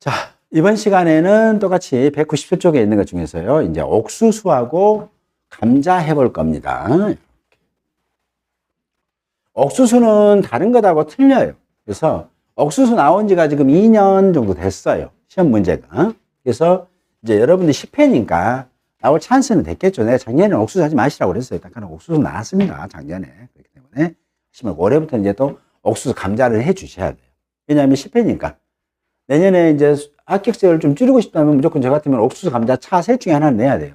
자, 이번 시간에는 똑같이 197쪽에 있는 것 중에서요, 이제 옥수수하고 감자 해볼 겁니다. 옥수수는 다른 것하고 틀려요. 그래서 옥수수 나온 지가 지금 2년 정도 됐어요. 시험 문제가. 그래서 이제 여러분들 10회니까 나올 찬스는 됐겠죠. 내가 작년에는 옥수수 하지 마시라고 그랬어요. 딱 옥수수 나왔습니다. 작년에. 그렇기 때문에. 하시면 올해부터 이제 또 옥수수 감자를 해 주셔야 돼요. 왜냐하면 10회니까. 내년에 이제 합격자를 좀 줄이고 싶다면 무조건 저 같으면 옥수수 감자 차 셋 중에 하나를 내야 돼요.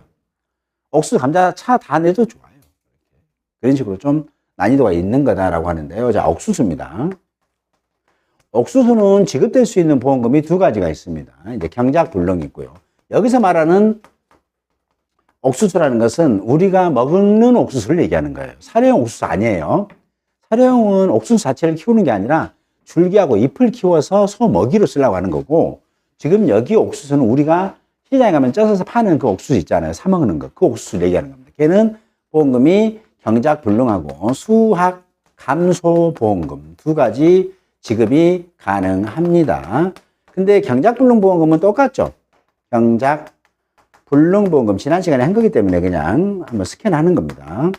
옥수수 감자 차 다 내도 좋아요. 그런 식으로 좀 난이도가 있는 거다라고 하는데요. 자, 옥수수입니다. 옥수수는 지급될 수 있는 보험금이 두 가지가 있습니다. 이제 경작 불능이 있고요. 여기서 말하는 옥수수라는 것은 우리가 먹는 옥수수를 얘기하는 거예요. 사료용 옥수수 아니에요. 사료용은 옥수수 자체를 키우는 게 아니라 줄기하고 잎을 키워서 소 먹이로 쓰려고 하는 거고, 지금 여기 옥수수는 우리가 시장에 가면 쪄서 파는 그 옥수수 있잖아요. 사 먹는 거. 그 옥수수를 얘기하는 겁니다. 걔는 보험금이 경작 불능하고 수확 감소 보험금 두 가지 지급이 가능합니다. 근데 경작 불능 보험금은 똑같죠. 경작 불능 보험금 지난 시간에 한 거기 때문에 그냥 한번 스캔하는 겁니다.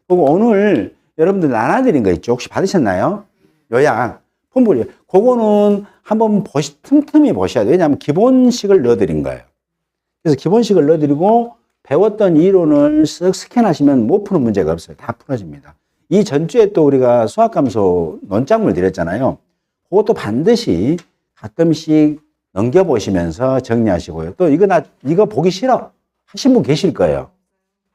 그리고 오늘 여러분들 나눠드린 거 있죠. 혹시 받으셨나요? 요약 폼불이 그거는 한번 틈틈이 보셔야 돼요. 왜냐하면 기본식을 넣어드린 거예요. 그래서 기본식을 넣어드리고 배웠던 이론을 쓱 스캔하시면 못 푸는 문제가 없어요. 다 풀어집니다. 이 전주에 또 우리가 수학감소 논작물 드렸잖아요. 그것도 반드시 가끔씩 넘겨보시면서 정리하시고요. 또 이거 보기 싫어 하신 분 계실 거예요.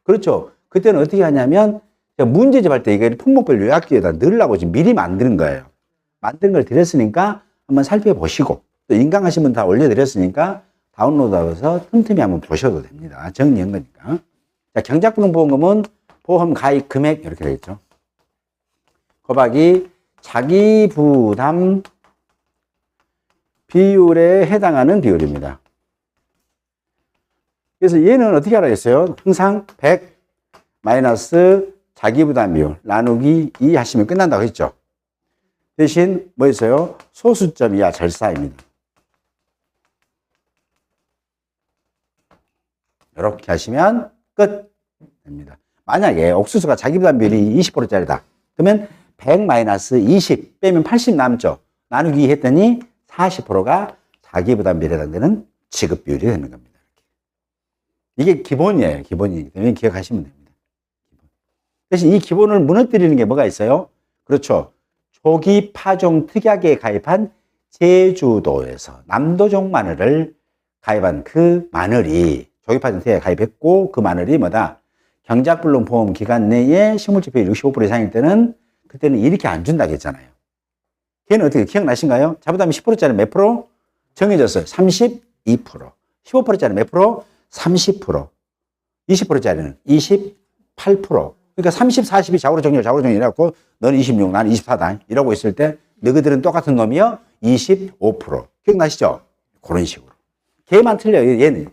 그렇죠. 그때는 어떻게 하냐면 문제집 할 때 이게 품목별 요약기에다 넣으려고 지금 미리 만드는 거예요. 만든 걸 드렸으니까 한번 살펴보시고, 또 인강하신 분 다 올려드렸으니까 다운로드하셔서 틈틈이 한번 보셔도 됩니다. 정리한 거니까. 자, 경작불능보험금은 보험 가입 금액 이렇게 되겠죠. 곱하기 자기 부담 비율에 해당하는 비율입니다. 그래서 얘는 어떻게 알아야겠어요? 항상 100 마이너스 자기 부담 비율 나누기 2 하시면 끝난다고 했죠. 대신 뭐 있어요? 소수점 이하 절사입니다. 이렇게 하시면 끝 됩니다. 만약에 옥수수가 자기 부담 비율이 20%짜리다. 그러면 100 마이너스 20 빼면 80 남죠. 나누기 2 했더니 40%가 자기 부담 비율에 해당되는 지급 비율이 되는 겁니다. 이게 기본이에요. 기본이기 때문에 기억하시면 됩니다. 대신 이 기본을 무너뜨리는 게 뭐가 있어요? 그렇죠. 조기 파종 특약에 가입한 제주도에서 남도종 마늘을 가입한 그 마늘이 조기 파종 특약에 가입했고, 그 마늘이 뭐다? 경작불능 보험 기간 내에 식물지표율 65% 이상일 때는 그때는 이렇게 안 준다고 했잖아요. 걔는 어떻게 기억나신가요? 자부담이 10%짜리 몇 프로? 정해졌어요. 32%. 15%짜리 몇 프로? 30%. 20%짜리는 28%. 그러니까 30, 40이 좌우로 정렬 이래갖고 너는 26, 나는 24다. 이러고 있을 때 너희들은 똑같은 놈이요? 25%. 기억나시죠? 그런 식으로. 걔만 틀려요. 얘는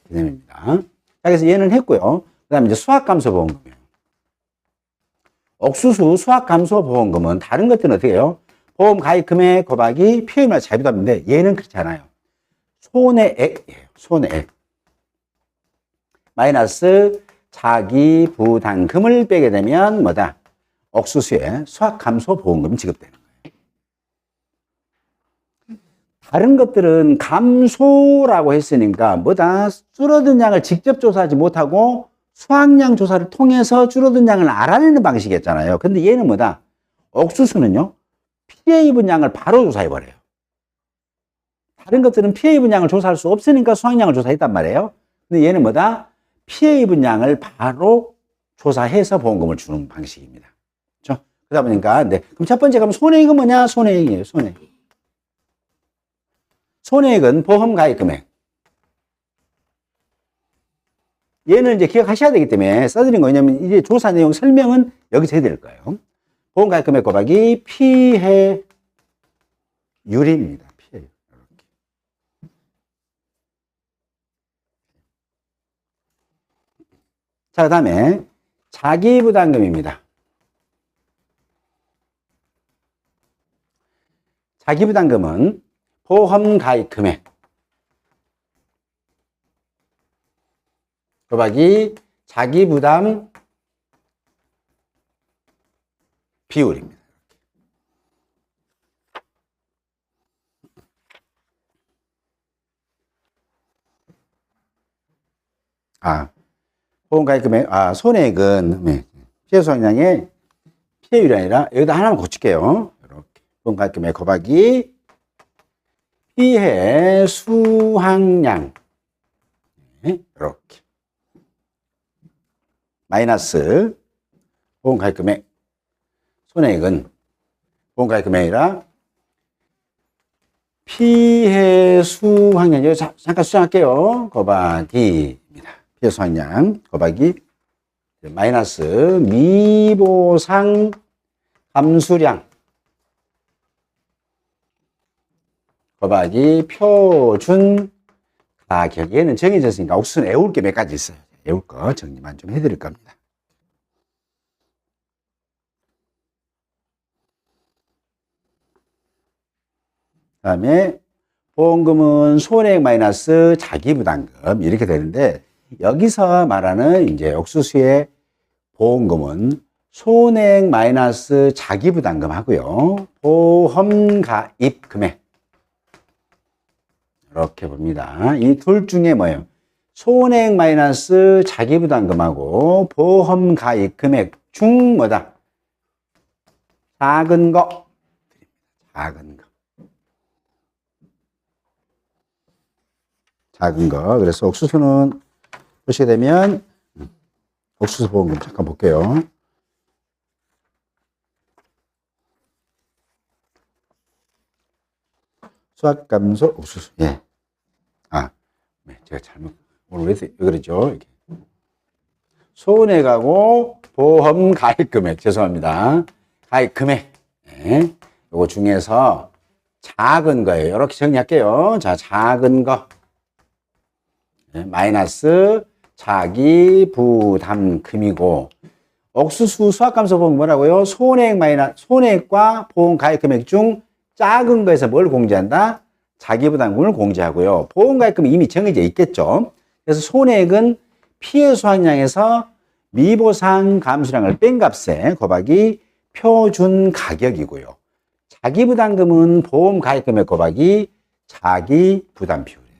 개념입니다. 자, 그래서 얘는 했고요. 그 다음에 이제 수확감소보험금이에요. 옥수수 수확감소보험금은 다른 것들은 어떻게 해요? 보험 가입 금액 곱하기 피해율 자비담인데 얘는 그렇지 않아요. 손해액이에요. 손해액. 마이너스 자기 부담금을 빼게 되면 뭐다? 옥수수의 수확감소보험금이 지급되는 거예요. 다른 것들은 감소라고 했으니까 뭐다? 줄어든 양을 직접 조사하지 못하고 수확량 조사를 통해서 줄어든 양을 알아내는 방식이었잖아요. 근데 얘는 뭐다? 옥수수는요, 피해 입은 양을 바로 조사해버려요. 다른 것들은 피해 입은 양을 조사할 수 없으니까 수확량을 조사했단 말이에요. 근데 얘는 뭐다? 피해 입은 양을 바로 조사해서 보험금을 주는 방식입니다. 그렇죠? 그러다 보니까, 네. 그럼 첫 번째 그럼 손해액은 뭐냐? 손해액이에요. 손해액. 손해액은 보험 가입 금액. 얘는 이제 기억하셔야 되기 때문에 써드린 거냐면 이제 조사 내용 설명은 여기서 해드릴 거예요. 보험 가입 금액 곱하기 피해율입니다. 피해율. 자, 그 다음에 자기부담금입니다. 자기부담금은 보험 가입 금액 곱하기 자기 부담 비율입니다. 보험 가입 금액, 손해액은 피해 수확량의 피해율이 아니라 여기다 하나만 고칠게요. 이렇게 보험 가입 금액 곱하기 피해 수확량 이렇게 마이너스 보험 가입 금액 손해액은 보험 가입 금액이 아니라 피해 수확량 여기 잠깐 수정할게요. 곱하기입니다. 피해 수확량 곱하기 마이너스 미보상 감수량 곱하기 표준 가격. 얘는 정해졌으니까 옥수수는 애울 게 몇 가지 있어요. 애울 거 정리만 좀 해드릴 겁니다. 그 다음에 보험금은 손해액 마이너스 자기부담금 이렇게 되는데, 여기서 말하는 이제 옥수수의 보험금은 손해액 마이너스 자기부담금 하고요. 보험 가입 금액 이렇게 봅니다. 이 둘 중에 뭐예요? 손해액 마이너스 자기부담금하고 보험 가입 금액 중 뭐다? 작은 거. 작은 거. 작은 거. 그래서 옥수수는 보시게 되면 옥수수 보험금 잠깐 볼게요. 수확 감소 옥수수. 예. 제가 잘못 오늘 왜 그러죠? 이렇게. 손해가고 보험 가입 금액 죄송합니다. 가입 금액. 예. 요거 중에서 작은 거예요. 이렇게 정리할게요. 자, 작은 거. 예. 마이너스 자기 부담금이고, 옥수수 수확감소 보면 뭐라고요? 손해액과 보험 가입 금액 중 작은 거에서 뭘 공제한다? 자기부담금을 공제하고요. 보험 가입금이 이미 정해져 있겠죠. 그래서 손해액은 피해 수확량에서 미보상 감수량을 뺀 값에 곱하기 표준 가격이고요. 자기부담금은 보험 가입 금액 곱하기 자기부담 비율이에요.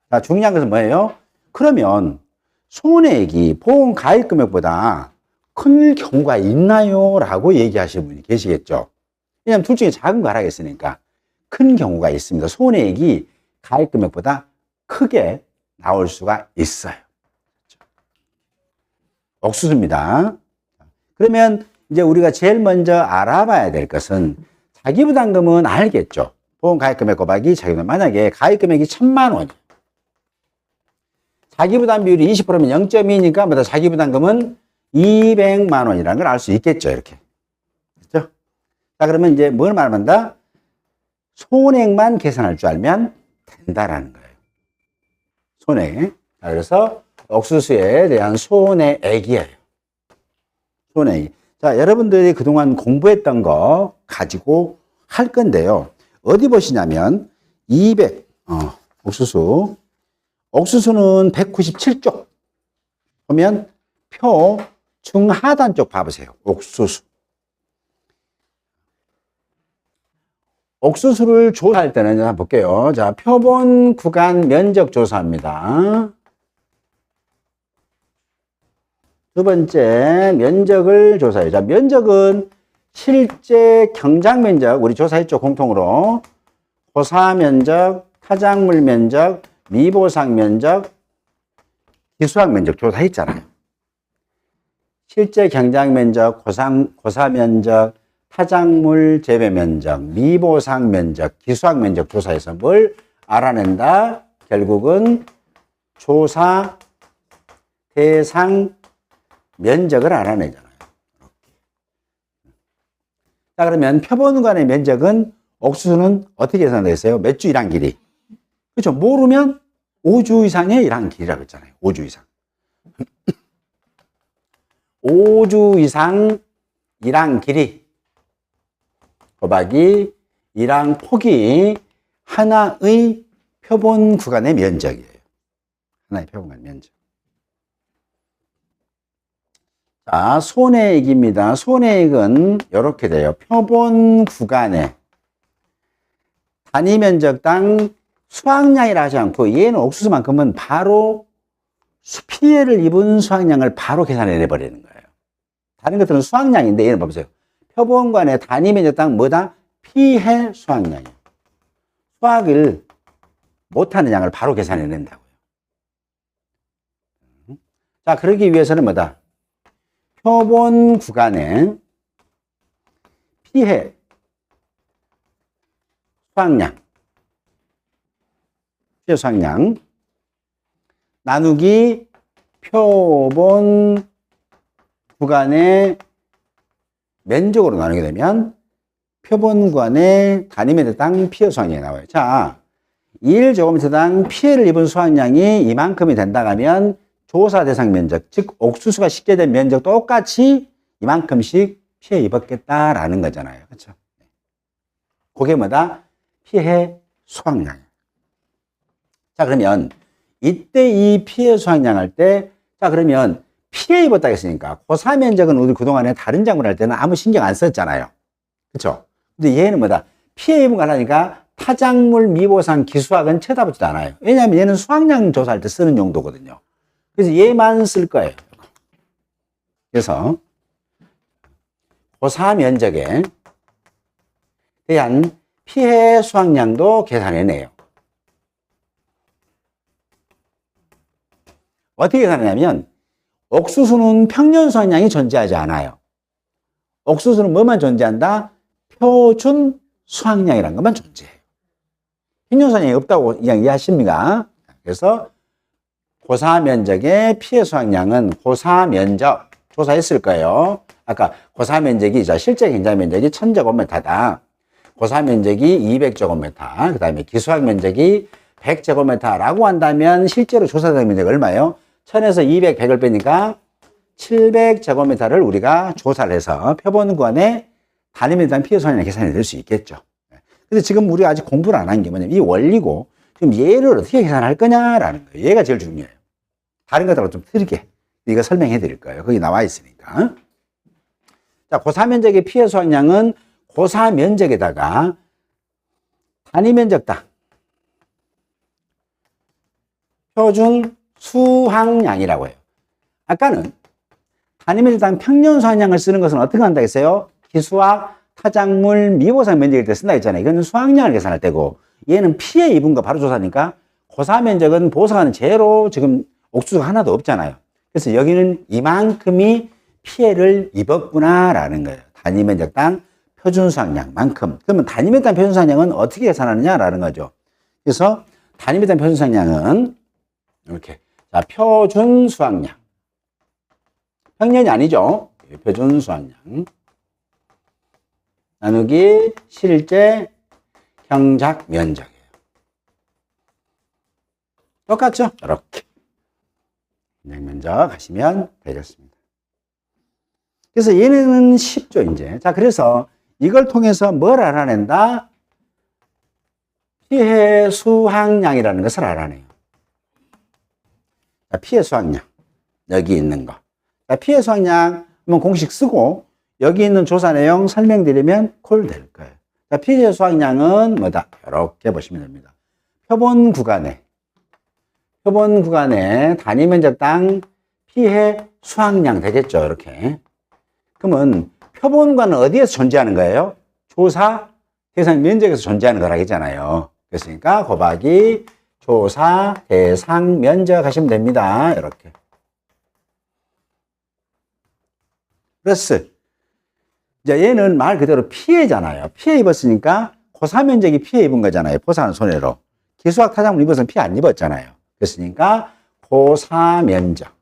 자, 중요한 것은 뭐예요? 그러면 손해액이 보험 가입 금액보다 큰 경우가 있나요? 라고 얘기하시는 분이 계시겠죠. 왜냐하면 둘 중에 작은 거 하라겠으니까 큰 경우가 있습니다. 손해액이 가입 금액보다 크게 나올 수가 있어요. 옥수수입니다. 그러면 이제 우리가 제일 먼저 알아봐야 될 것은 자기부담금은 알겠죠. 보험 가입 금액 곱하기 자기부담. 만약에 가입 금액이 1,000만 원이에요. 자기부담 비율이 20%면 0.2니까 뭐다 자기부담금은 200만 원이라는 걸 알 수 있겠죠. 이렇게. 그렇죠? 자, 그러면 이제 뭘 말한다? 손해액만 계산할 줄 알면 된다라는 거예요. 손해액. 자, 그래서 옥수수에 대한 손해액이에요. 손해액. 자, 여러분들이 그동안 공부했던 거 가지고 할 건데요. 어디 보시냐면 200 옥수수는 197쪽 보면 표 중하단 쪽 봐보세요. 옥수수를 조사할 때는 한번 볼게요. 자, 표본 구간 면적 조사합니다. 두 번째, 면적을 조사해요. 자, 면적은 실제 경작 면적, 우리 조사했죠, 공통으로. 고사 면적, 타작물 면적, 미보상 면적, 기수학 면적 조사했잖아요. 실제 경작 면적, 고사 면적, 타작물 재배 면적, 미보상 면적, 기수학 면적 조사해서 뭘 알아낸다? 결국은 조사 대상 면적을 알아내잖아요. 자, 그러면 표본관의 면적은 옥수수는 어떻게 계산되어있어요? 몇 주 일한 길이? 그렇죠. 모르면 5주 이상의 일한 길이라고 했잖아요. 5주 이상. 5주 이상 일한 길이 곱하기 이랑 폭이 하나의 표본 구간의 면적이에요. 하나의 표본 구간 면적. 자, 손해액입니다. 손해액은 이렇게 돼요. 표본 구간의 단위 면적당 수확량이라 하지 않고 얘는 옥수수만큼은 바로 피해를 입은 수확량을 바로 계산해 내버리는 거예요. 다른 것들은 수확량인데 얘는 봐보세요. 표본관의 단위 면적당 뭐다? 피해 수확량이에요. 수확을 못하는 양을 바로 계산해 낸다고요. 자, 그러기 위해서는 뭐다? 표본 구간의 피해 수확량, 피해 수확량 나누기 표본 구간의 면적으로 나누게 되면 표본 구간의 단위 면적당 피해 수확량이 나와요. 자, 1제곱미터당 피해를 입은 수확량이 이만큼이 된다 하면 조사 대상 면적, 즉 옥수수가 식재된 면적 똑같이 이만큼씩 피해 입었겠다라는 거잖아요. 그렇죠? 그게 뭐다? 피해 수확량. 자, 그러면 이때 이 피해 수확량 할 때, 자, 그러면 피해 입었다 했으니까 고사 면적은 우리 그동안에 다른 작물 할 때는 아무 신경 안 썼잖아요. 그렇죠? 근데 얘는 뭐다? 피해 입은 거 하니까 타작물 미보상 기수학은 쳐다보지도 않아요. 왜냐하면 얘는 수확량 조사할 때 쓰는 용도거든요. 그래서 얘만 쓸 거예요. 그래서 고사 면적에 대한 피해 수확량도 계산해내요. 어떻게 계산하냐면 옥수수는 평년 수확량이 존재하지 않아요. 옥수수는 뭐만 존재한다? 표준 수확량이라는 것만 존재해요. 평년 수확량이 없다고 이해하십니까? 그래서 고사 면적의 피해 수확량은 고사 면적 조사했을 거예요. 아까 고사 면적이 실제 경작 면적이 1000제곱미터다. 고사 면적이 200제곱미터, 그 다음에 기수학 면적이 100제곱미터라고 한다면 실제로 조사된 면적이 얼마예요? 1000에서 200, 100을 빼니까 700제곱미터를 우리가 조사를 해서 표본구간의 단위미터당 피해 수확량을 계산해 낼 수 있겠죠. 근데 지금 우리가 아직 공부를 안 한 게 뭐냐면 이 원리고 지금 얘를 어떻게 계산할 거냐라는 거예요. 얘가 제일 중요해요. 다른 것들하고 좀 틀리게 이거 설명해 드릴 거예요. 거기 나와 있으니까. 자, 고사 면적의 피해 수확량은 고사 면적에다가 단위 면적당 표준 수확량이라고 해요. 아까는 단위 면적당 평년 수확량을 쓰는 것은 어떻게 한다 했어요? 기수학, 타작물, 미보상 면적일 때 쓴다 했잖아요. 이건 수확량을 계산할 때고 얘는 피해 입은 거 바로 조사니까 고사 면적은 보상하는 제로 지금 옥수수가 하나도 없잖아요. 그래서 여기는 이만큼이 피해를 입었구나라는 거예요. 단위 면적당 표준 수확량만큼. 그러면 단위 면적당 표준 수확량은 어떻게 계산하느냐라는 거죠. 그래서 단위 면적당 표준 수확량은 이렇게 자, 표준 수확량. 평년이 아니죠. 표준 수확량. 나누기 실제 경작 면적이에요. 똑같죠? 이렇게. 경작 면적 하시면 되겠습니다. 그래서 얘는 쉽죠, 이제. 자, 그래서 이걸 통해서 뭘 알아낸다? 피해 수확량이라는 것을 알아내요. 자, 피해 수확량. 여기 있는 거. 자, 피해 수확량 한번 공식 쓰고 여기 있는 조사 내용 설명드리면 콜 될 거예요. 자, 피해 수확량은 뭐다? 이렇게 보시면 됩니다. 표본 구간에 단위 면적당 피해 수확량 되겠죠, 이렇게. 그러면 표본관은 어디에서 존재하는 거예요? 조사 대상 면적에서 존재하는 거라 했잖아요. 그랬으니까 곱하기 조사 대상 면적 하시면 됩니다. 이렇게. 플러스 이제 얘는 말 그대로 피해잖아요. 피해 입었으니까 고사 면적이 피해 입은 거잖아요. 보상하는 손해로. 기수학 타작물 입어서는 피해 안 입었잖아요. 그랬으니까 고사 면적.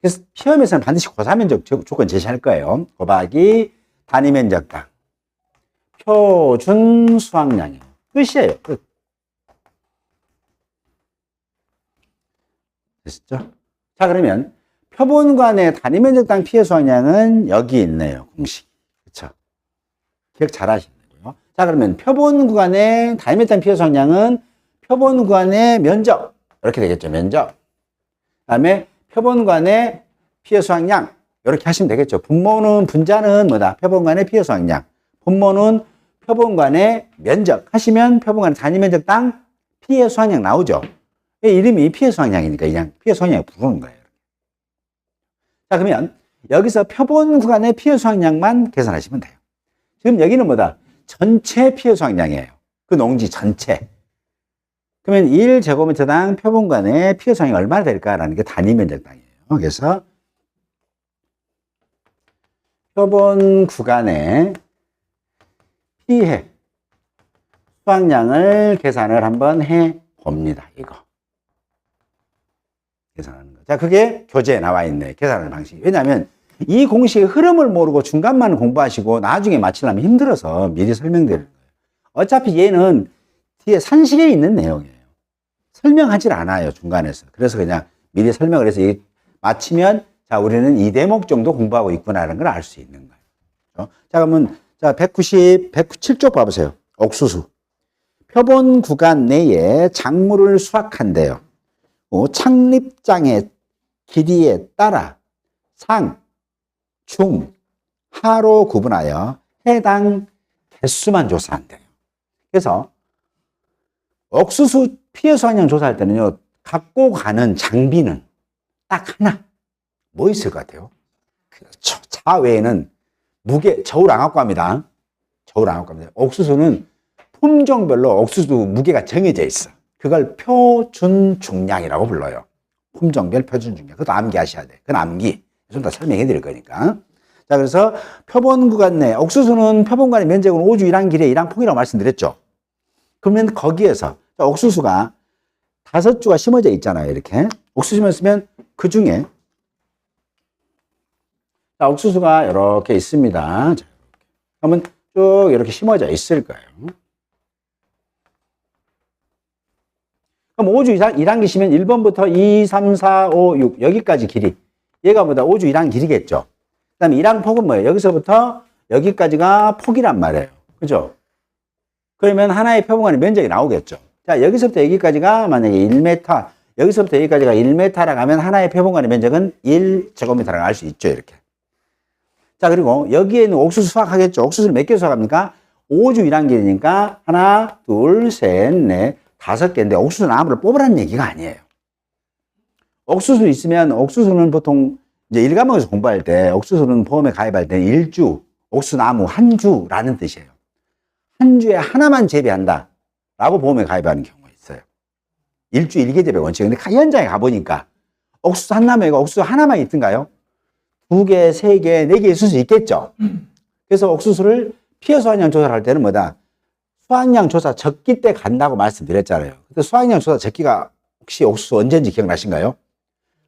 그래서 시험에서는 반드시 고사 면적 조건 제시할 거예요. 곱하기 단위 면적당 표준 수확량이에요. 끝이에요. 끝. 됐죠? 자, 그러면 표본관의 단위 면적당 피해 수확량은 여기 있네요. 공식. 그렇죠? 기억 잘 하시면 되고요. 자, 그러면 표본 구간의 다이메탄 피해 수확량은 표본 구간의 면적. 이렇게 되겠죠. 면적. 그 다음에 표본 구간의 피해 수확량. 이렇게 하시면 되겠죠. 분자는 뭐다? 표본 구간의 피해 수확량. 분모는 표본 구간의 면적. 하시면 표본 구간의 단위 면적 땅 피해 수확량 나오죠. 이름이 피해 수확량이니까 그냥 피해 수확량을 부르는 거예요. 자, 그러면 여기서 표본 구간의 피해 수확량만 계산하시면 돼요. 지금 여기는 뭐다? 전체 피해 수확량이에요. 그 농지 전체. 그러면 1제곱미터당 표본 구간의 피해 수확량이 얼마나 될까라는 게 단위 면적 땅이에요. 그래서 표본 구간의 피해 수확량을 계산을 한번 해 봅니다. 이거. 계산하는 거. 자, 그게 교재에 나와 있네. 계산하는 방식이. 왜냐하면 이 공식의 흐름을 모르고 중간만 공부하시고 나중에 맞추려면 힘들어서 미리 설명드리는 거예요. 어차피 얘는 뒤에 산식에 있는 내용이에요. 설명하질 않아요. 중간에서. 그래서 그냥 미리 설명을 해서 마치면 자, 우리는 이 대목 정도 공부하고 있구나라는 걸 알 수 있는 거예요. 자, 그러면 자, 197쪽 봐보세요. 옥수수. 표본 구간 내에 작물을 수확한대요. 창립장의 길이에 따라 상, 중, 하로 구분하여 해당 개수만 조사한대요. 그래서 옥수수 피해 수확량 조사할 때는요, 갖고 가는 장비는 딱 하나. 뭐 있을 것 같아요? 차 외에는 저울 안 갖고 갑니다. 저울 안 갖고 갑니다. 옥수수는 품종별로 옥수수 무게가 정해져 있어. 그걸 표준중량이라고 불러요. 품종별 표준중량. 그것도 암기하셔야 돼. 그건 암기. 좀 더 설명해 드릴 거니까. 자, 그래서 표본 구간 내, 옥수수는 표본 구간의 면적은 5주 1항 길이의 1항 폭이라고 말씀드렸죠. 그러면 거기에서 옥수수가 5주가 심어져 있잖아요. 이렇게. 옥수수 심었으면 그 중에 자, 옥수수가 이렇게 있습니다. 자, 그러면 쭉 이렇게 심어져 있을 거예요. 그럼 5주 이상 1항 기시면 1번부터 2, 3, 4, 5, 6 여기까지 길이. 얘가 뭐다? 5주 1항 길이겠죠. 그 다음에 1항 폭은 뭐예요? 여기서부터 여기까지가 폭이란 말이에요. 그죠? 그러면 하나의 표본관의 면적이 나오겠죠. 자, 여기서부터 여기까지가 만약에 1m, 여기서부터 여기까지가 1m라 가면 하나의 표본관의 면적은 1제곱미터라고 알 수 있죠. 이렇게. 자, 그리고 여기에는 옥수수 수확하겠죠. 옥수수를 몇 개 수확합니까? 5주 1항 길이니까 하나, 둘, 셋, 넷, 5개인데 옥수수 나무를 뽑으라는 얘기가 아니에요. 옥수수 있으면 옥수수는 보통 이제 일과목에서 공부할 때 옥수수는 보험에 가입할 때 1주, 옥수수 나무 한 주라는 뜻이에요. 한 주에 하나만 재배한다 라고 보험에 가입하는 경우가 있어요. 1주 1개 재배 원칙. 근데 현장에 가보니까 옥수수 한 나무에 옥수수 하나만 있던가요? 2개, 3개, 4개 있을 수 있겠죠. 그래서 옥수수를 피해 수확량 조사를 할 때는 뭐다? 수확량 조사 적기 때 간다고 말씀드렸잖아요. 근데 수확량 조사 적기가 혹시 옥수수 언제인지 기억나신가요?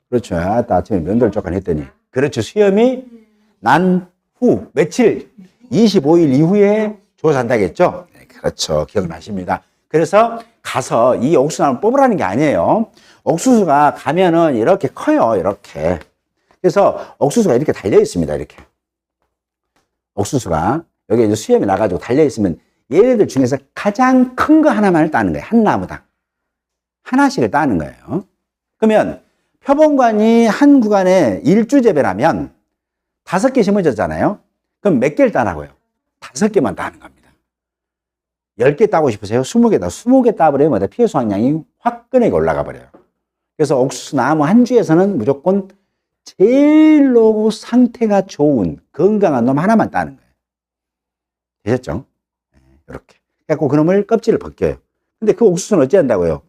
그렇죠. 아침에 면도를 조금 했더니. 그렇죠. 수염이 난 후, 며칠, 25일 이후에 조사한다겠죠? 네, 그렇죠. 기억나십니다. 그래서 가서 이 옥수수나무를 뽑으라는 게 아니에요. 옥수수가 가면은 이렇게 커요. 이렇게. 그래서 옥수수가 이렇게 달려 있습니다. 이렇게. 옥수수가 여기 이제 수염이 나가지고 달려 있으면 얘네들 중에서 가장 큰 거 하나만을 따는 거예요. 한 나무당. 하나씩을 따는 거예요. 그러면 표본관이 한 구간에 1주 재배라면 5개 심어졌잖아요. 그럼 몇 개를 따라고요? 5개만 따는 겁니다. 10개 따고 싶으세요? 20개 따. 20개 따버리면 피해 수확량이 화끈하게 올라가 버려요. 그래서 옥수수 나무 한 주에서는 무조건 제일로 상태가 좋은 건강한 놈 하나만 따는 거예요. 되셨죠? 이렇게. 그래서 그놈을 껍질을 벗겨요. 근데 그 옥수수는 어찌 한다고요?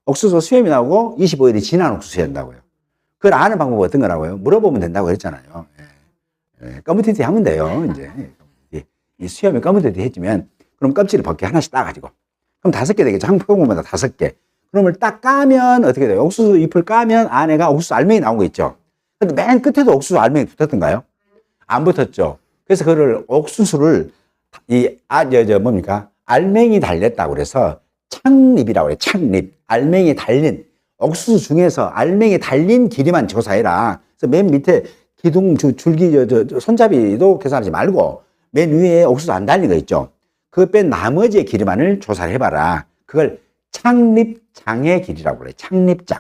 옥수수 수염이 나오고 25일이 지난 옥수수 한다고요. 그걸 아는 방법은 어떤 거라고요? 물어보면 된다고 그랬잖아요. 검은티티 하면 돼요. 이제 이 수염이 검은티티 해주면 그럼 껍질을 벗겨 하나씩 따가지고 그럼 5개 되겠죠. 한 표본마다 5개. 그러면 딱 까면 어떻게 돼요? 옥수수 잎을 까면 안에가 옥수수 알맹이 나온 거 있죠. 근데 맨 끝에도 옥수수 알맹이 붙었던가요? 안 붙었죠. 그래서 그거를 옥수수를 뭡니까? 알맹이 달렸다고 그래서 창립이라고 그래요. 창립. 알맹이 달린. 옥수수 중에서 알맹이 달린 길이만 조사해라. 그래서 맨 밑에 기둥, 줄기, 손잡이도 계산하지 말고 맨 위에 옥수수 안 달린 거 있죠. 그거 뺀 나머지의 길이만을 조사를 해봐라. 그걸 착립장의 길이라고 그래요. 착립장.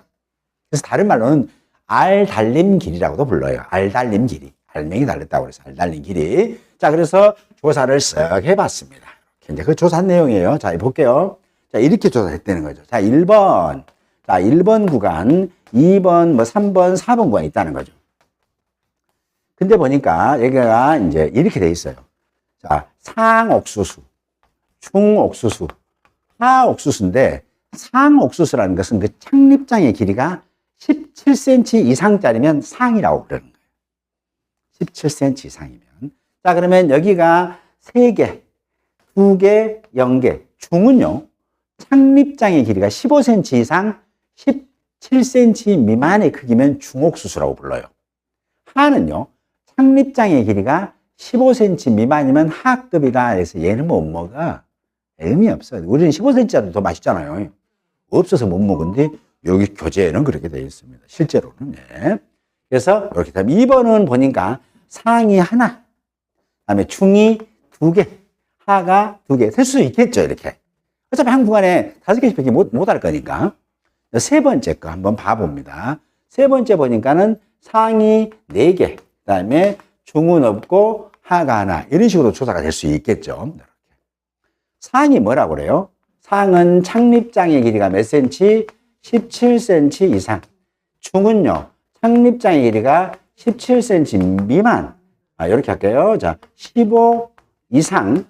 그래서 다른 말로는 알 달림 길이라고도 불러요. 알 달림 길이. 알맹이 달렸다고 그래서 알 달림 길이. 자, 그래서 조사를 쓱 해봤습니다. 이제 그 조사 내용이에요. 자, 볼게요. 자, 이렇게 조사했다는 거죠. 자, 1번. 자, 1번 구간, 2번, 3번, 4번 구간이 있다는 거죠. 근데 보니까 여기가 이제 이렇게 돼 있어요. 자, 상옥수수, 중옥수수, 하옥수수인데 상옥수수라는 것은 그 착립장의 길이가 17cm 이상짜리면 상이라고 그러는 거예요. 17cm 이상이면. 자, 그러면 여기가 3개, 2개, 0개. 중은요, 착립장의 길이가 15cm 이상 17cm 미만의 크기면 중옥수수라고 불러요. 하는요, 착립장의 길이가 15cm 미만이면 하급이다. 그래서 얘는 못 먹어. 의미 없어. 우리는 15cm짜리 더 맛있잖아요. 없어서 못 먹은데 여기 교재에는 그렇게 되어 있습니다. 실제로는. 예. 그래서 이렇게 되면 2번은 보니까 상이 하나, 그다음에 중이 2개, 하가 2개. 될 수 있겠죠, 이렇게. 어차피 한 구간에 5개씩밖에 못 할 거니까. 세 번째 거 한번 봐봅니다. 세 번째 보니까는 상이 4개, 그다음에 중은 없고 하가 하나. 이런 식으로 조사가 될 수 있겠죠. 상이 뭐라고 그래요? 상은 착립장의 길이가 몇 cm? 17cm 이상. 중은요, 착립장의 길이가 17cm 미만. 이렇게 할게요. 자, 15 이상,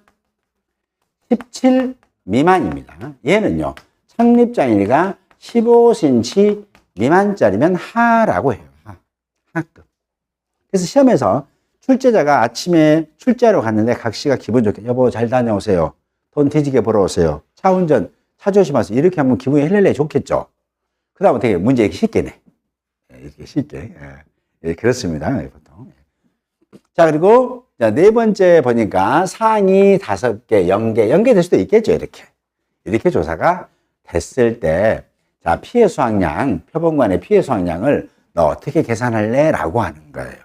17 미만입니다. 얘는요, 착립장의 길이가 15cm 미만짜리면 하라고 해요. 하급. 그래서 시험에서 출제자가 아침에 출제하러 갔는데 각 씨가 기분 좋게, 여보 잘 다녀오세요. 돈 뒤지게 벌어오세요. 차 운전, 차 조심하세요. 이렇게 하면 기분이 헬렐레 좋겠죠. 그 다음에 되게 문제 이렇게 쉽게 내. 이렇게 쉽게. 예, 그렇습니다. 보통. 자, 그리고 네 번째 보니까 상이 5개, 0개 될 수도 있겠죠. 이렇게 조사가 됐을 때, 자, 피해 수확량, 표본관의 피해 수확량을 너 어떻게 계산할래? 라고 하는 거예요.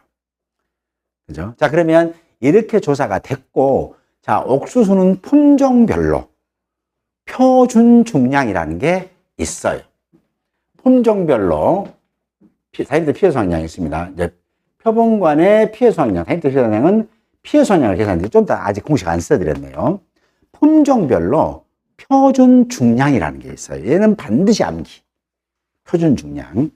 그죠? 자, 그러면 이렇게 조사가 됐고, 자, 옥수수는 품종별로 표준 중량이라는 게 있어요. 품종별로 사인들 피해 수확량이 있습니다. 이제 표본관의 피해 수확량, 사인들 피해 수확량은 피해 수확량을 계산하는데 좀 더 아직 공식 안 써드렸네요. 품종별로 표준 중량이라는 게 있어요. 얘는 반드시 암기. 표준 중량.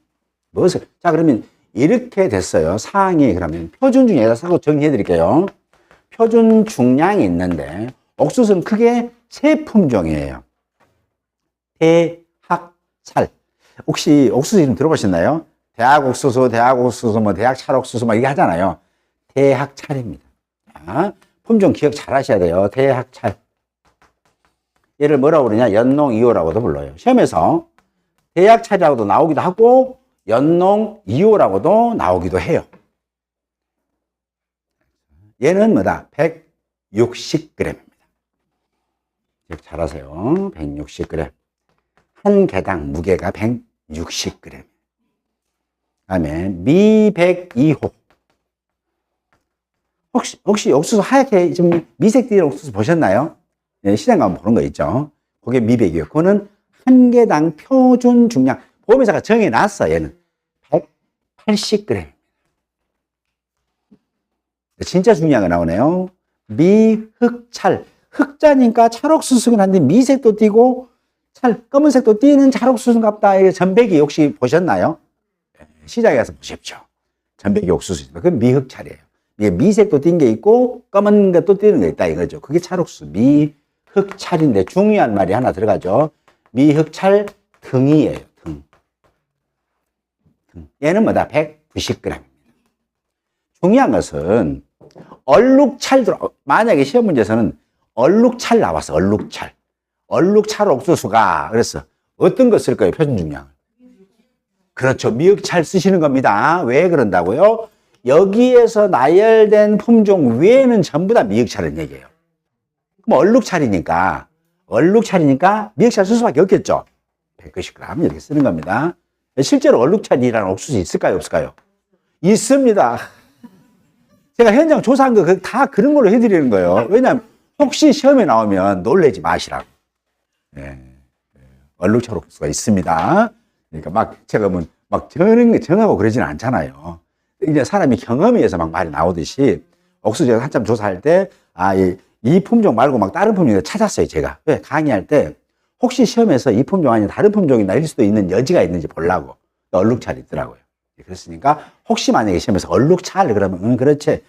무엇을? 자, 그러면 이렇게 됐어요. 사항이 그러면 표준 중량에다 사고 정리해 드릴게요. 표준 중량이 있는데 옥수수는 크게 3품종이에요. 대학찰. 혹시 옥수수 이름 들어보셨나요? 대학옥수수, 대학옥수수, 대학찰옥수수 이게 하잖아요. 대학찰입니다. 자, 품종 기억 잘 하셔야 돼요. 대학찰. 얘를 뭐라고 그러냐? 연농 2호라고도 불러요. 시험에서 대학찰이라고도 나오기도 하고 연농 2호라고도 나오기도 해요. 얘는 뭐다? 160g입니다. 기억 잘 하세요. 160g. 한 개당 무게가 160g. 그 다음에 미 102호. 혹시 옥수수 하얗게 좀 미색 띠는 옥수수 보셨나요? 네, 시장 가면 보는 거 있죠. 그게 미 102호. 그거는 한 개당 표준 중량. 보험회사가 정해놨어, 얘는. 180g. 진짜 중요한 거 나오네요. 미흑찰. 흑자니까 찰옥수수긴 한데 미색도 띄고 검은색도 띄는 찰옥수수인갑다. 이게 전백이 혹시 보셨나요? 시장에 가서 보십시오. 전백이 옥수수. 그건 미흑찰이에요. 이게 미색도 띈 게 있고 검은 것도 띄는 게 있다 이거죠. 그게 찰옥수수. 미흑찰인데 중요한 말이 하나 들어가죠. 미흑찰 등이에요. 등. 얘는 뭐다? 190g입니다. 중요한 것은 얼룩찰 만약에 시험 문제에서는 얼룩찰 나왔어. 얼룩찰. 얼룩찰 옥수수가 그래서 어떤 거 쓸 거예요? 표준 중량. 그렇죠. 미흑찰 쓰시는 겁니다. 왜 그런다고요? 여기에서 나열된 품종 외에는 전부 다 미흑찰을 얘기해요. 그럼 얼룩찰이니까 미흑찰 쓸 수밖에 없겠죠. 190g 이렇게 쓰는 겁니다. 실제로 얼룩찰이라는 옥수수 있을까요? 없을까요? 있습니다. 제가 현장 조사한 거 다 그런 걸로 해드리는 거예요. 왜냐하면 혹시 시험에 나오면 놀라지 마시라고. 예. 얼룩차올 수가 있습니다. 그러니까 막 제가 막 정하고 그러지는 않잖아요. 이제 사람이 경험에 의해서 막 말이 나오듯이 옥수수 제가 한참 조사할 때, 이 품종 말고 막 다른 품종을 찾았어요, 제가. 왜? 강의할 때 혹시 시험에서 이 품종 아니면 다른 품종이 나일 수도 있는 여지가 있는지 보려고 얼룩찰이 있더라고요. 그렇으니까 혹시 만약에 시험에서 얼룩찰 그러면 그렇지.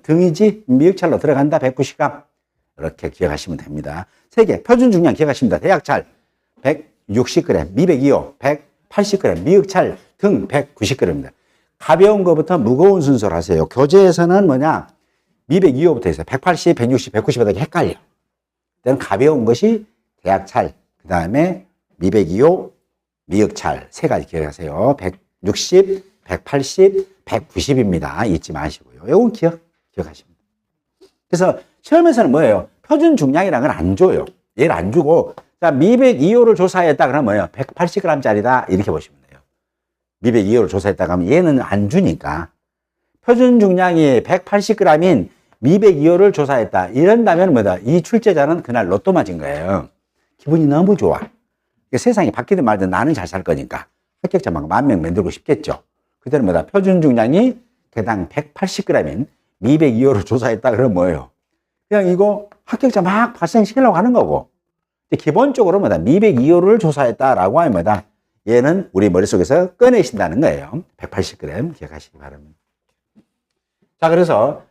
등이지 미역찰로 들어간다 190g 이렇게 기억하시면 됩니다. 3개 표준 중량 기억하십니다. 대약찰 160g, 미백 2호 180g, 미역찰 등 190g입니다. 가벼운 것부터 무거운 순서로 하세요. 교재에서는 뭐냐 미백 2호부터 해서 180, 160, 190이 헷갈려. 그때는 가벼운 것이 대약찰, 그 다음에 미백 2호, 미역찰 세 가지 기억하세요. 160, 180, 190입니다. 잊지 마시고요. 이건 기억하십니다. 그래서 시험에서는 뭐예요? 표준 중량이라는 건 안 줘요. 얘를 안 주고, 자, 미백 2호를 조사했다 그러면 뭐예요? 180g짜리다. 이렇게 보시면 돼요. 미백 2호를 조사했다 그러면 얘는 안 주니까. 표준 중량이 180g인 미백 2호를 조사했다. 이런다면 뭐다? 이 출제자는 그날 로또 맞은 거예요. 기분이 너무 좋아. 세상이 바뀌든 말든 나는 잘 살 거니까. 합격자 막 10,000명 만들고 싶겠죠. 그때는 뭐다? 표준 중량이 개당 180g인 미백 2호를 조사했다. 그러면 뭐예요? 그냥 이거 합격자 막 발생시키려고 하는 거고. 기본적으로 뭐다? 미백 2호를 조사했다라고 하면 뭐다? 얘는 우리 머릿속에서 꺼내신다는 거예요. 180g 기억하시기 바랍니다. 자, 그래서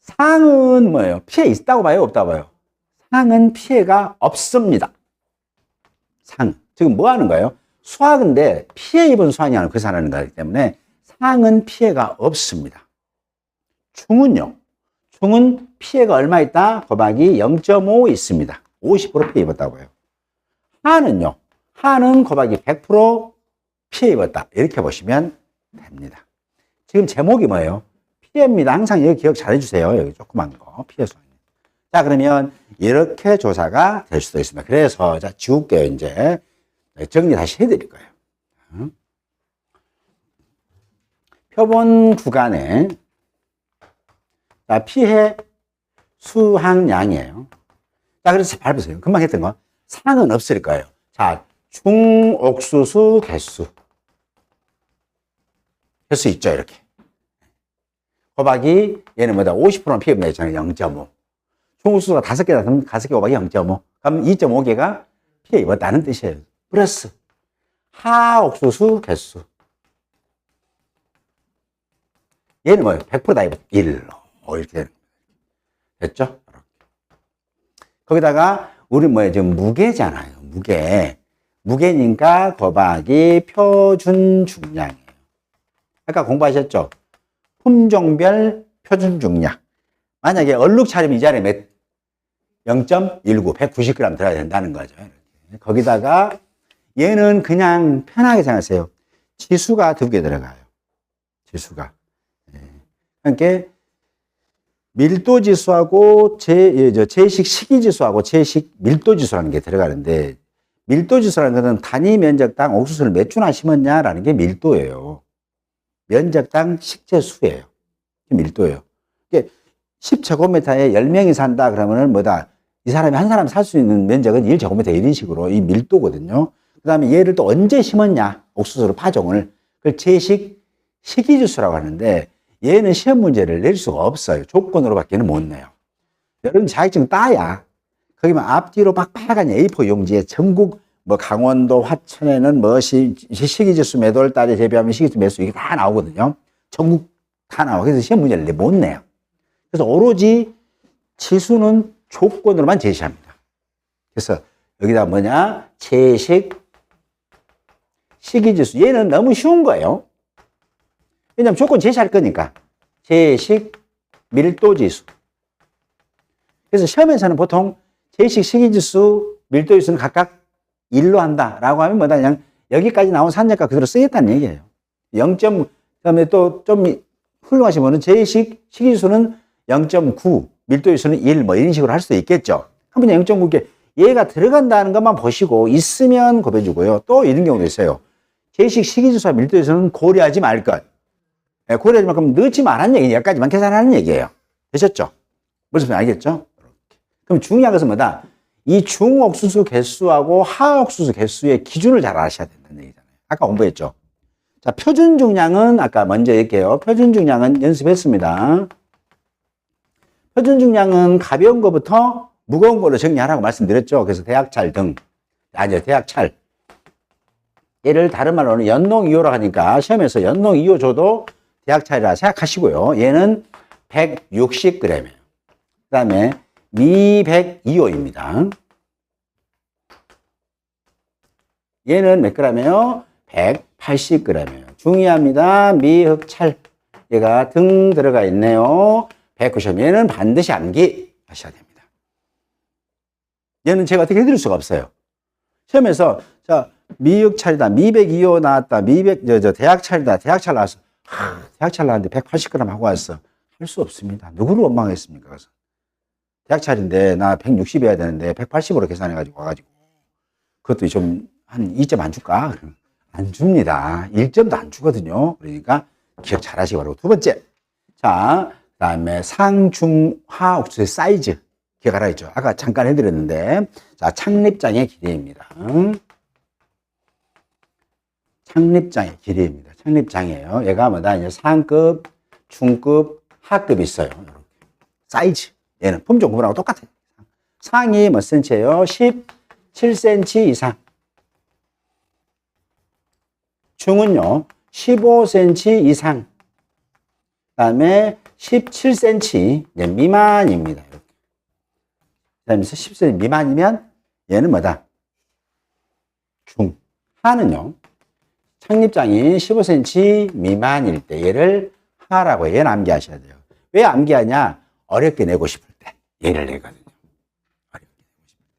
상은 뭐예요? 피해 있다고 봐요? 없다고 봐요? 상은 피해가 없습니다. 상. 지금 뭐 하는 거예요? 수학인데 피해 입은 수학이 아니라 계산하는 거기 때문에 상은 피해가 없습니다. 충은요? 충은 피해가 얼마 있다? 곱하기 0.5 있습니다. 50% 피해 입었다고 해요. 하는요? 하는 곱하기 100% 피해 입었다. 이렇게 보시면 됩니다. 지금 제목이 뭐예요? 피해입니다. 항상 여기 기억 잘 해주세요. 여기 조그만 거. 피해 수학. 자, 그러면 이렇게 조사가 될 수도 있습니다. 그래서, 자, 지울게요, 이제. 정리 다시 해드릴 거예요. 표본 구간에, 자, 피해 수항량이에요. 자, 그래서 밟으세요. 금방 했던 거. 상은 없을 거예요. 자, 중옥수수 개수. 개수 있죠, 이렇게. 곱하기, 얘는 뭐다? 50%는 피해 내잖아요. 0.5. 중옥수수가 5개다. 그럼 5개 곱하기 0.5. 그럼 2.5개가 피해 입었다는 뜻이에요. 플러스 하옥수수 개수. 얘는 뭐예요? 100%다 입었다. 1로. 이렇게 되는 거예요. 됐죠? 거기다가 우리 뭐예요? 지금 무게잖아요. 무게. 무게니까 곱하기 표준 중량이에요. 아까 공부하셨죠? 품종별 표준 중량. 만약에 얼룩차림 이 자리에 0.19, 190g 들어야 된다는 거죠. 거기다가 얘는 그냥 편하게 생각하세요. 지수가 2개 들어가요. 지수가. 그러니까 밀도지수하고 제식 식이지수하고 제식 밀도지수라는 게 들어가는데, 밀도지수라는 것은 단위 면적당 옥수수를 몇 주나 심었냐라는 게 밀도예요. 면적당 식재수예요. 밀도예요. 10제곱미터에 10명이 산다 그러면은 뭐다? 이 사람이 한 사람 살 수 있는 면적은 1제곱미터 이런 식으로 이 밀도거든요. 그 다음에 얘를 또 언제 심었냐? 옥수수로 파종을. 그걸 제식 식이지수라고 하는데, 얘는 시험 문제를 낼 수가 없어요. 조건으로밖에는 못 내요. 여러분 자격증 따야 거기만 앞뒤로 빡빡한 A4 용지에 전국 뭐 강원도 화천에는 뭐 식이지수 몇 월 달에 재배하면 식이지수 몇 수 이게 다 나오거든요. 전국 다 나와. 그래서 시험 문제를 못 내요. 그래서 오로지 지수는 조건으로만 제시합니다. 그래서 여기다 뭐냐? 제식 식이지수. 얘는 너무 쉬운 거예요. 왜냐하면 조건 제시할 거니까. 제식 밀도지수. 그래서 시험에서는 보통 제식 식이지수, 밀도지수는 각각 1로 한다라고 하면 뭐다? 그냥 여기까지 나온 산적과 그대로 쓰겠다는 얘기예요. 0. 그다음에 또 좀 훌륭하신 분은 제식 식이지수는 0.9, 밀도지수는 1, 뭐 이런 식으로 할 수도 있겠죠. 한번 0.9개 얘가 들어간다는 것만 보시고 있으면 곱해주고요. 또 이런 경우도 있어요. 제식 식이지수와 밀도지수는 고려하지 말 것. 예, 고려하지 마. 그럼 넣지 말라는 얘기는 여기까지만 계산하는 얘기예요. 되셨죠? 무슨 말인지 알겠죠? 그럼 중요한 것은 뭐다? 이 중옥수수 개수하고 하옥수수 개수의 기준을 잘 아셔야 된다는 얘기잖아요. 아까 공부했죠? 자, 표준 중량은 아까 먼저 얘기해요. 표준 중량은 연습했습니다. 표준 중량은 가벼운 것부터 무거운 걸로 정리하라고 말씀드렸죠. 그래서 대학찰 등. 아니요, 대학찰. 얘를 다른 말로는 연농2호라고 하니까 시험에서 연농2호 줘도 대학찰이라 생각하시고요. 얘는 160g이에요. 그 다음에 미102호입니다. 얘는 몇 g이에요? 180g이에요. 중요합니다. 미흑찰. 얘가 등 들어가 있네요. 190. 얘는 반드시 암기 하셔야 됩니다. 얘는 제가 어떻게 해드릴 수가 없어요. 시험에서, 자, 미흑찰이다. 미102호 나왔다. 대학찰이다. 대학찰 나왔어. 대학찰 나왔는데 180g 하고 왔어. 할 수 없습니다. 누구를 원망했습니까? 그래서. 대학찰인데 나 160 해야 되는데 180으로 계산해가지고 와가지고. 그것도 좀 한 2점 안 줄까? 안 줍니다. 1점도 안 주거든요. 그러니까 기억 잘 하시기 바라고. 두 번째. 자, 그 다음에 상, 중, 하 옥수수의 사이즈. 기억하라 했죠. 아까 잠깐 해드렸는데. 자, 창립장의 길이입니다. 창립장의 길이입니다. 창립장이에요. 얘가 뭐다? 이제 상급, 중급, 하급이 있어요. 이렇게. 사이즈. 얘는 품종 구분하고 똑같아요. 상이 몇 cm예요? 17cm 이상. 중은요, 15cm 이상. 그 다음에 17cm 미만입니다. 이렇게. 그 다음에 10cm 미만이면 얘는 뭐다? 중. 하는요, 창립장이 15cm 미만일 때 얘를 하라고 얘는 암기하셔야 돼요. 왜 암기하냐? 어렵게 내고 싶을 때 얘를 내거든요. 어렵게 내고 싶을 때.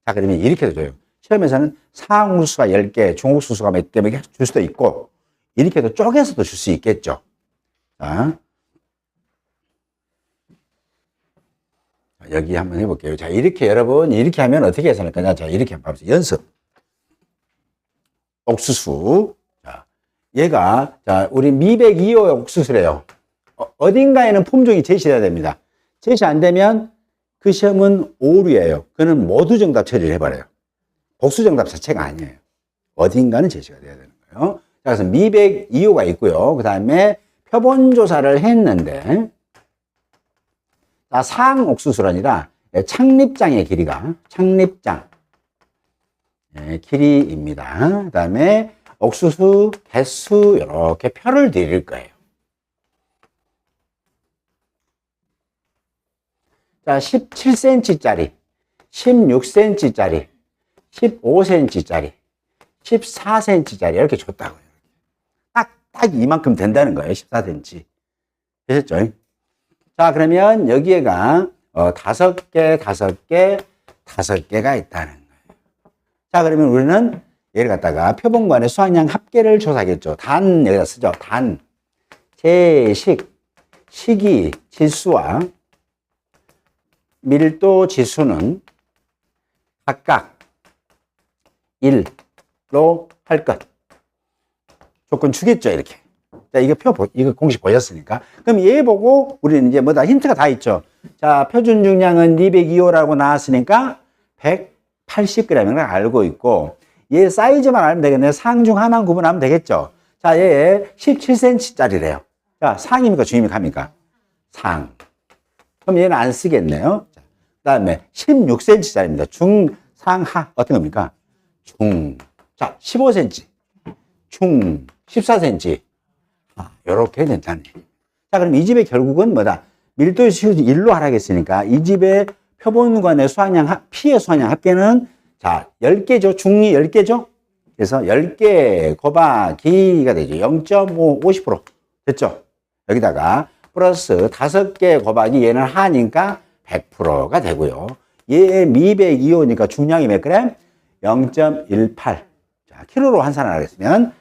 자, 그러면 이렇게도 줘요. 시험에서는 상옥수수가 10개, 중옥수수가 몇 개 줄 수도 있고 이렇게도 쪼개서도 줄 수 있겠죠. 자, 여기 한번 해볼게요. 자, 이렇게 여러분 이렇게 하면 어떻게 계산할 거냐? 자, 이렇게 한번 봐보세요. 연습. 옥수수. 자, 얘가 자 우리 미102호 옥수수래요. 어딘가에는 품종이 제시돼야 됩니다. 제시 안 되면 그 시험은 오류예요. 그는 모두 정답 처리를 해버려요. 복수 정답 자체가 아니에요. 어딘가는 제시가 돼야 되는 거예요. 자, 그래서 미102호가 있고요. 그 다음에 표본조사를 했는데, 자, 상옥수수가 아니라 창립장의 길이가, 창립장, 길이입니다. 그 다음에 옥수수 개수, 이렇게 표를 드릴 거예요. 자, 17cm짜리, 16cm짜리, 15cm짜리, 14cm짜리 이렇게 줬다고요. 딱 이만큼 된다는 거예요. 14cm. 되셨죠? 자, 그러면 여기에가 5개, 5개, 5개가 있다는 거예요. 자, 그러면 우리는 얘를 갖다가 표본관의 수확량 합계를 조사하겠죠. 단, 여기다 쓰죠. 단, 제식, 시기, 지수와 밀도 지수는 각각 1로 할 것. 조건 주겠죠, 이렇게. 자, 이거 공식 보셨으니까. 그럼 얘 보고 우리는 이제 뭐다? 힌트가 다 있죠. 자, 표준 중량은 202호라고 나왔으니까 180g을 알고 있고, 얘 사이즈만 알면 되겠네요. 상, 중, 하만 구분하면 되겠죠. 자, 얘 17cm짜리래요. 자, 상입니까? 중입니까? 합니까? 상. 그럼 얘는 안 쓰겠네요. 그 다음에 16cm짜리입니다. 중, 상, 하. 어떤 겁니까? 중. 자, 15cm. 중. 14cm. 요렇게 된다는 얘기예요. 자, 그럼 이 집의 결국은 뭐다? 밀도의 수를 1로 하라겠으니까 이 집의 표본관의 수확량, 피의 수확량 합계는 자, 10개죠. 중이 10개죠. 그래서 10개 곱하기가 되죠. 0.5, 50% 됐죠? 여기다가 플러스 5개 곱하기 얘는 하니까 100%가 되고요. 얘 미102호니까 중량이 몇 그램? 0.18. 자, 킬로로 환산하겠으면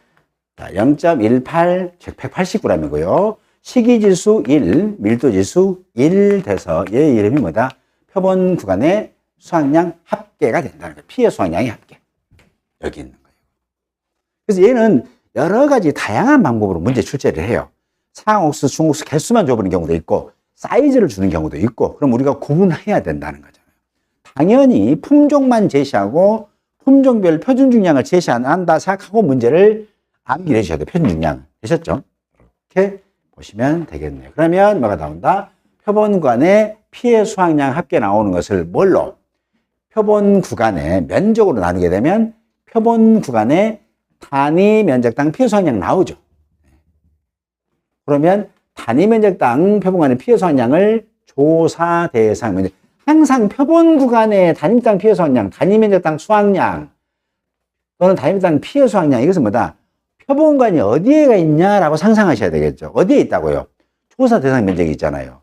자, 0.18, 즉 180g이고요. 시기지수 1, 밀도지수 1 돼서 얘 이름이 뭐다? 표본 구간의 수확량 합계가 된다는 거예요. 피의 수확량의 합계. 여기 있는 거예요. 그래서 얘는 여러 가지 다양한 방법으로 문제 출제를 해요. 상옥수, 중옥수 개수만 줘버리는 경우도 있고 사이즈를 주는 경우도 있고 그럼 우리가 구분해야 된다는 거잖아요. 당연히 품종만 제시하고 품종별 표준 중량을 제시 안 한다 생각하고 문제를 암기해 주셔야 돼요. 표준 중량. 되셨죠? 이렇게 보시면 되겠네요. 그러면 뭐가 나온다? 표본 구간의 피해 수확량 합계 나오는 것을 뭘로? 표본 구간의 면적으로 나누게 되면 표본 구간의 단위 면적당 피해 수확량 나오죠. 그러면 단위 면적당 표본 구간의 피해 수확량을 조사 대상 면적, 항상 표본 구간의 단위 면적당 피해 수확량, 단위 면적당 수확량 또는 단위 면적당 피해 수확량, 이것은 뭐다? 표본 구간이 어디에가 있냐라고 상상하셔야 되겠죠. 어디에 있다고요? 조사 대상 면적이 있잖아요.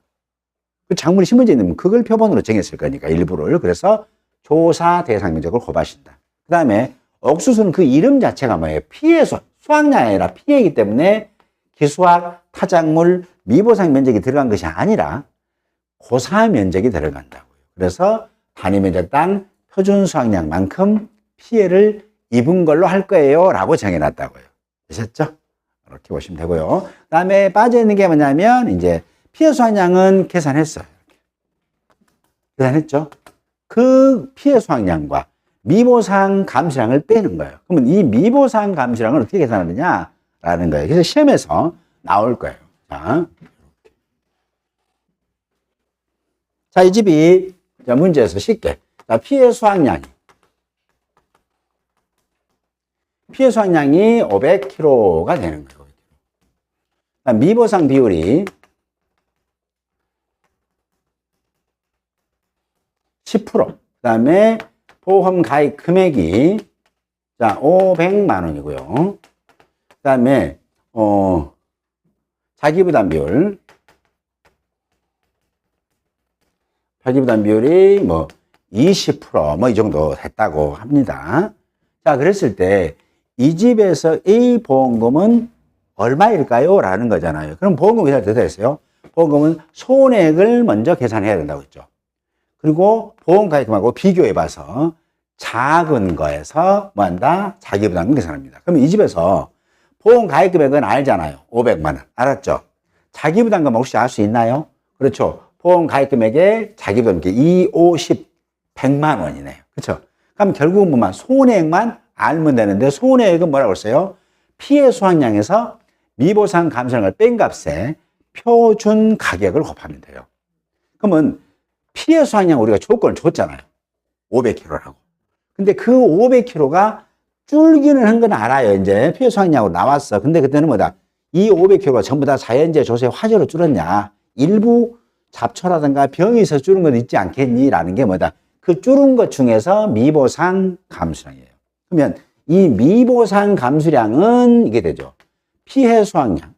그 작물이 심어져 있는 그걸 표본으로 정했을 거니까 일부를. 그래서 조사 대상 면적을 곱하신다. 그 다음에 옥수수는 그 이름 자체가 뭐예요? 피해수, 수확량이 아니라 피해이기 때문에 기수학, 타작물, 미보상 면적이 들어간 것이 아니라 고사 면적이 들어간다고요. 그래서 단위 면적당 표준 수확량만큼 피해를 입은 걸로 할 거예요 라고 정해놨다고요. 되셨죠? 이렇게 보시면 되고요. 그 다음에 빠져있는 게 뭐냐면 이제 피해 수확량은 계산했어요. 계산했죠? 그 피해 수확량과 미보상 감수량을 빼는 거예요. 그러면 이 미보상 감수량을 어떻게 계산하느냐라는 거예요. 그래서 시험에서 나올 거예요. 자, 이 집이 문제에서 쉽게. 자, 피해 수확량이 500kg가 되는 거예요. 미보상 비율이 10%. 그 다음에 보험 가입 금액이 자 500만 원이고요. 그 다음에 자기부담 비율이 뭐 20% 이 정도 됐다고 합니다. 자, 그랬을 때 이 집에서 이 보험금은 얼마일까요? 라는 거잖아요. 그럼 보험금 계산 어떻게 됐어요? 보험금은 손해액을 먼저 계산해야 된다고 했죠. 그리고 보험 가입금하고 비교해 봐서 작은 거에서 뭐 한다? 자기부담금 계산합니다. 그럼 이 집에서 보험 가입 금액은 알잖아요. 500만 원. 알았죠? 자기부담금 혹시 알 수 있나요? 그렇죠. 보험 가입 금액에 자기부담금 2, 5, 10, 100만 원이네요. 그렇죠? 그럼 결국은 뭐만 손해액만 알면 되는데 손해액은 뭐라고 했어요? 피해 수확량에서 미보상 감수량을 뺀 값에 표준 가격을 곱하면 돼요. 그러면 피해 수확량 우리가 조건을 줬잖아요. 500kg라고. 근데 그 500kg가 줄기는 한 건 알아요. 이제 피해 수확량으로 나왔어. 근데 그때는 뭐다? 이 500kg가 전부 다 자연재해 조세 화재로 줄었냐? 일부 잡초라든가 병이 있어서 줄은 건 있지 않겠니? 라는 게 뭐다? 그 줄은 것 중에서 미보상 감수량이에요. 그러면 이 미보상 감수량은 이게 되죠. 피해 수확량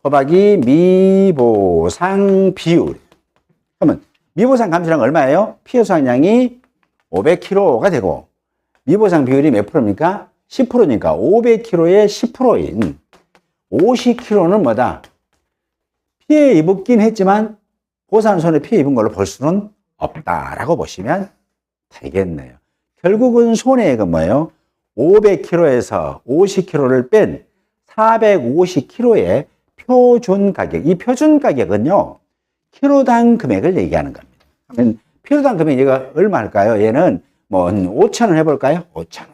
곱하기 미보상 비율. 그러면 미보상 감수량 얼마예요? 피해 수확량이 500kg가 되고 미보상 비율이 몇 프로입니까? 10%니까 500kg의 10%인 50kg는 뭐다? 피해 입었긴 했지만 보상 손해 피해 입은 걸로 볼 수는 없다라고 보시면 되겠네요. 결국은 손해액은 뭐예요? 500kg에서 50kg를 뺀 450kg의 표준 가격. 이 표준 가격은요, 키로당 금액을 얘기하는 겁니다. 그러면 키로당 금액이 얘가 얼마 할까요? 얘는 뭐 5,000원 해볼까요? 5,000원.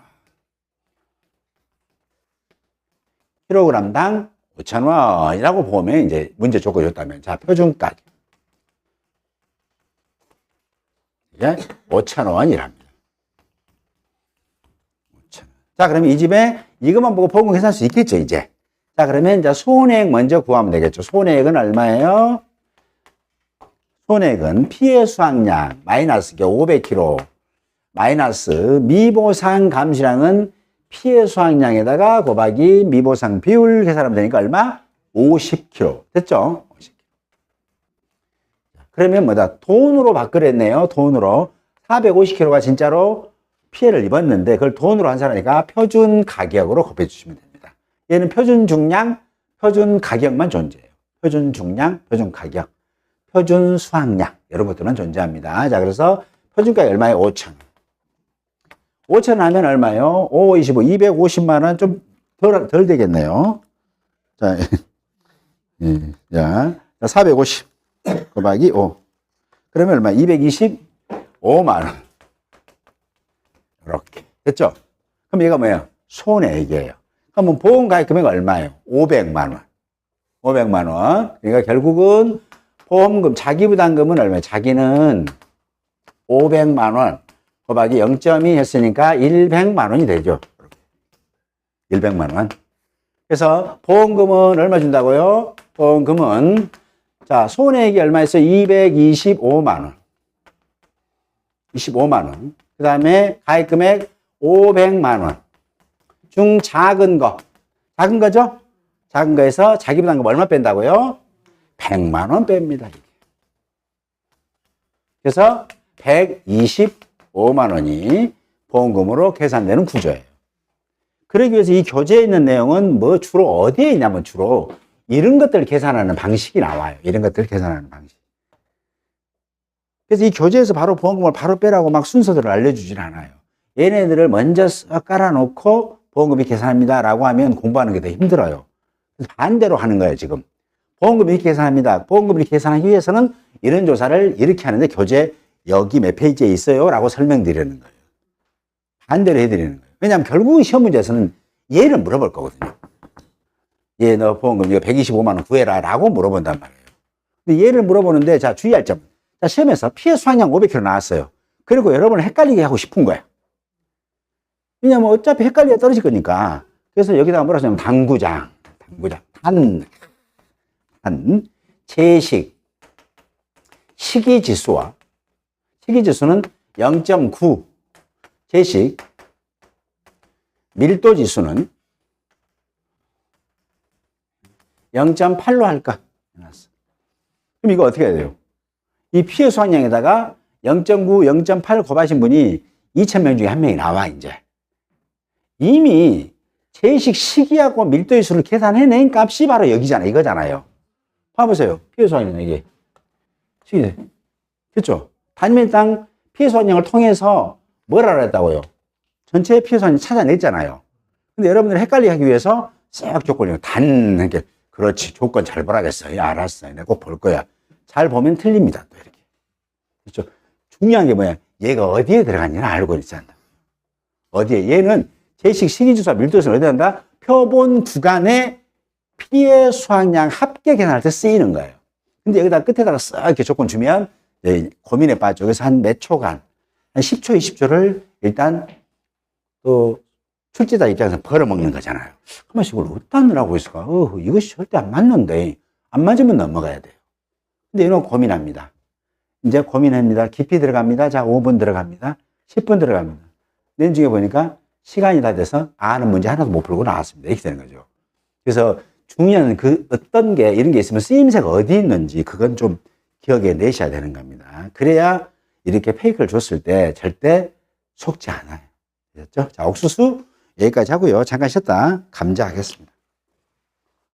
킬로그램당 5,000원이라고 보면 이제 문제 조건 줬다면, 자, 표준 가격. 이게 5,000원이랍니다. 5,000원. 자, 그러면 이 집에 이것만 보고 보험금 계산할 수 있겠죠, 이제. 자, 그러면 이제 손해액 먼저 구하면 되겠죠. 손해액은 얼마예요? 손해액은 피해 수확량 마이너스 500kg 마이너스 미보상 감수량은 피해 수확량에다가 곱하기 미보상 비율 계산하면 되니까 얼마? 50kg. 됐죠? 50kg. 그러면 뭐다? 돈으로 바꾸랬네요. 돈으로. 450kg가 진짜로 피해를 입었는데 그걸 돈으로 환산하니까 표준 가격으로 곱해주시면 됩니다. 얘는 표준 중량, 표준 가격만 존재해요. 표준 중량, 표준 가격, 표준 수확량 이런 것들은 존재합니다. 자, 그래서 표준 가격 얼마예요? 5,000원. 5,000원 하면 얼마예요? 5, 25, 250만 원 좀 덜 되겠네요. 자, 자, 450 곱하기 5. 그러면 얼마? 225만 원. 이렇게. 됐죠? 그럼 얘가 뭐예요? 손해액이에요. 그러면 보험가입 금액 얼마예요? 500만 원. 500만 원. 그러니까 결국은 보험금, 자기부담금은 얼마예요? 자기는 500만 원 곱하기 0.2 했으니까 100만 원이 되죠. 100만 원. 그래서 보험금은 얼마 준다고요? 보험금은 자, 손해액이 얼마였어요? 225만 원. 25만 원. 그 다음에 가입금액 500만 원. 중 작은 거. 작은 거죠? 작은 거에서 자기부담금 얼마 뺀다고요? 100만 원 뺍니다. 그래서 125만 원이 보험금으로 계산되는 구조예요. 그러기 위해서 이 교재에 있는 내용은 뭐 주로 어디에 있냐면 주로 이런 것들을 계산하는 방식이 나와요. 이런 것들을 계산하는 방식. 그래서 이 교재에서 바로 보험금을 바로 빼라고 막 순서대로 알려주진 않아요. 얘네들을 먼저 써 깔아놓고 보험금이 계산합니다 라고 하면 공부하는 게 더 힘들어요. 그래서 반대로 하는 거예요, 지금. 보험금 이렇게 계산합니다. 보험금을 계산하기 위해서는 이런 조사를 이렇게 하는데 교재 여기 몇 페이지에 있어요 라고 설명드리는 거예요. 반대로 해드리는 거예요. 왜냐하면 결국은 시험 문제에서는 얘를 물어볼 거거든요. 얘 너 보험금 이거 125만 원 구해라 라고 물어본단 말이에요. 근데 얘를 물어보는데 자 주의할 점. 자 시험에서 피해 수확량 500kg 나왔어요. 그리고 여러분을 헷갈리게 하고 싶은 거야. 왜냐면 어차피 헷갈리게 떨어질 거니까. 그래서 여기다가 뭐라 하냐면 당구장, 제식, 식이지수와 식이지수는 0.9, 제식, 밀도지수는 0.8로 할까? 그럼 이거 어떻게 해야 돼요? 이 피해 수확량에다가 0.9, 0.8 곱하신 분이 2,000명 중에 한 명이 나와, 이제. 이미 제식 시기하고 밀도지수를 계산해낸 값이 바로 여기잖아요. 이거잖아요. 봐보세요. 피해 수확량 이게. 시기. 그렇죠? 단밀당 피해 수확량을 통해서 뭘 알았다고요? 전체 피해 수확량 찾아냈잖아요. 근데 여러분들이 헷갈리게 하기 위해서 싹 조건이요. 이렇게. 그렇지. 조건 잘 보라겠어. 예, 알았어. 내가 꼭 볼 거야. 잘 보면 틀립니다. 또 이렇게. 그렇죠? 중요한 게 뭐야? 얘가 어디에 들어갔냐는 알고 있어야 한다. 어디에? 얘는 제식 식이지수와 밀도지수는 어디에 한다? 표본 구간의 피해 수확량 합계 계산할 때 쓰이는 거예요. 근데 여기다 끝에다가 싹 이렇게 조건 주면 고민에 빠져. 그래서 한 몇 초간, 한 10초, 20초를 일단 또 출제자 입장에서 벌어먹는 거잖아요. 가만히 이걸 어디다 넣으라고 있을까? 이것이 절대 안 맞는데. 안 맞으면 넘어가야 돼요. 근데 이런 거 고민합니다. 이제 고민합니다. 깊이 들어갑니다. 자, 5분 들어갑니다. 10분 들어갑니다. 내중에 보니까 시간이 다 돼서 아는 문제 하나도 못 풀고 나왔습니다. 이렇게 되는 거죠. 그래서 중요한 그 어떤 게 이런 게 있으면 쓰임새가 어디 있는지 그건 좀 기억에 내셔야 되는 겁니다. 그래야 이렇게 페이크를 줬을 때 절대 속지 않아요. 됐죠? 자, 옥수수 여기까지 하고요. 잠깐 쉬었다 감자 하겠습니다.